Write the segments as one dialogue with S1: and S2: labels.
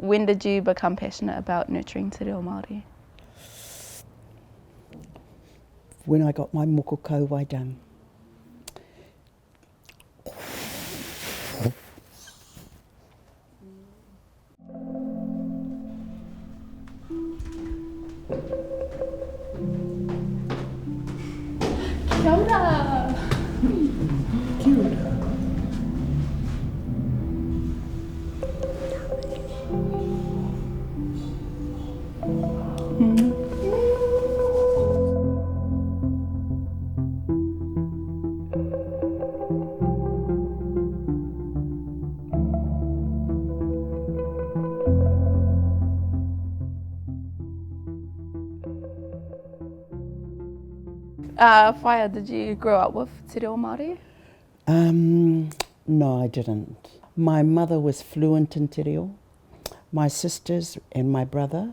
S1: When did you become passionate about nurturing te reo Māori?
S2: When I got my moko kauwai done.
S1: Kia ora!
S2: Kia ora.
S1: Whaia, did you grow up with te reo Māori?
S2: No, I didn't. My mother was fluent in te reo. My sisters and my brother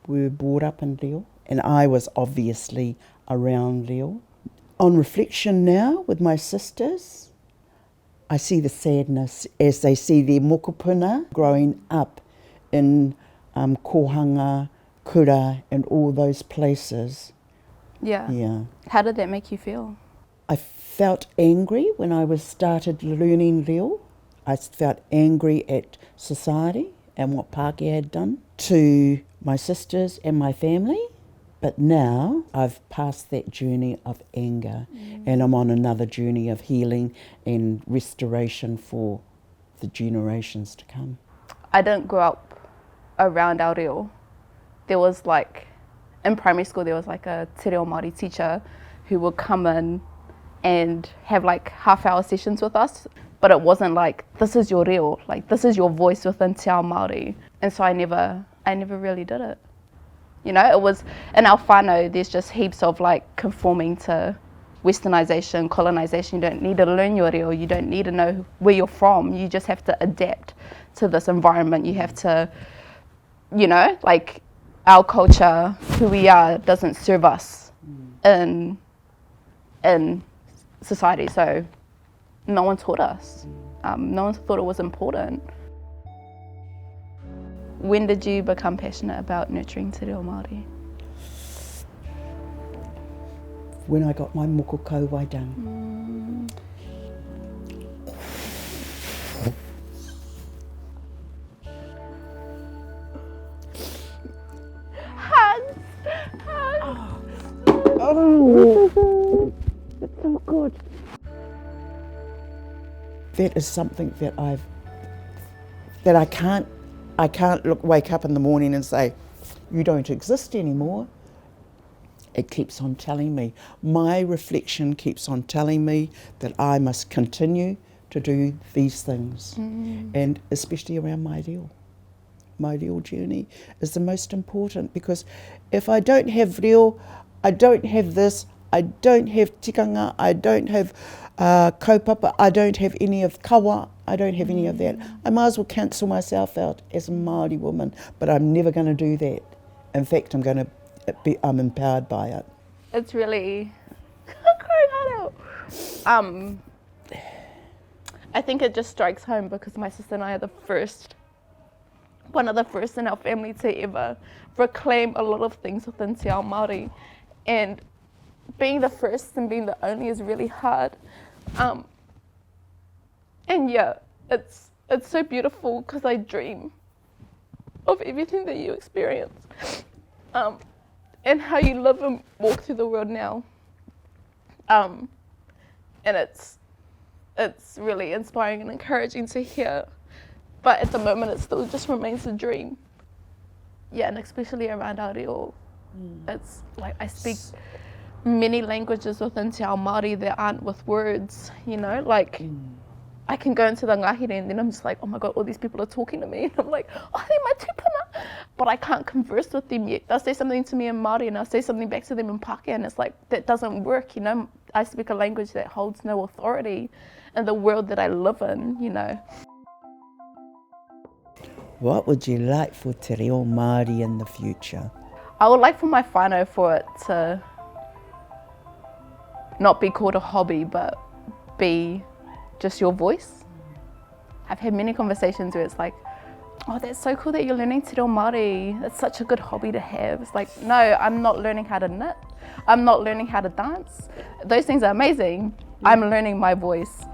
S2: were brought up in reo, and I was obviously around reo. On reflection now with my sisters, I see the sadness as they see their mokopuna growing up in Kohanga, Kura and all those places.
S1: Yeah.
S2: Yeah.
S1: How did that make you feel?
S2: I felt angry when I started learning reo. I felt angry at society and what Pākehā had done to my sisters and my family. But now I've passed that journey of anger and I'm on another journey of healing and restoration for the generations to come.
S1: I didn't grow up around our reo. There was in primary school, there was a te reo Māori teacher who would come in and have half-hour sessions with us, but it wasn't this is your reo, this is your voice within te ao Māori. And so I never really did it. You know, it was, in our whānau, there's just heaps of conforming to westernisation, colonisation. You don't need to learn your reo, you don't need to know where you're from, you just have to adapt to this environment. You have to, our culture, who we are, doesn't serve us in society, so no one taught us. No one thought it was important. When did you become passionate about nurturing te reo Māori?
S2: When I got my moko kauwai done.
S1: Hugs! Hugs!
S2: Oh, it's so good. That is something that I can't wake up in the morning and say, you don't exist anymore. It keeps on telling me. My reflection keeps on telling me that I must continue to do these things. And especially around my reo. My reo journey is the most important, because if I don't have reo, I don't have this, I don't have tikanga, I don't have kaupapa, I don't have any of kawa, I don't have any of that. I might as well cancel myself out as a Māori woman, but I'm never going to do that. In fact, I'm empowered by it.
S1: It's really crying out. I think it just strikes home because my sister and I are one of the first in our family to ever proclaim a lot of things within te ao Māori, and being the first and being the only is really hard. And yeah, it's so beautiful because I dream of everything that you experience, and how you live and walk through the world now. And it's really inspiring and encouraging to hear. But at the moment, it still just remains a dream. Yeah, and especially around our reo. It's I speak many languages within te ao Māori that aren't with words, I can go into the ngāhere and then I'm just like, oh my God, all these people are talking to me. And I'm like, oh, they're my tupuna. But I can't converse with them yet. They'll say something to me in Māori and I'll say something back to them in Pākehā, and it's that doesn't work, I speak a language that holds no authority in the world that I live in,
S2: What would you like for te reo Māori in the future?
S1: I would like for my whānau for it to not be called a hobby, but be just your voice. I've had many conversations where it's like, oh, that's so cool that you're learning Te Reo Māori. It's such a good hobby to have. It's like, no, I'm not learning how to knit. I'm not learning how to dance. Those things are amazing. I'm learning my voice.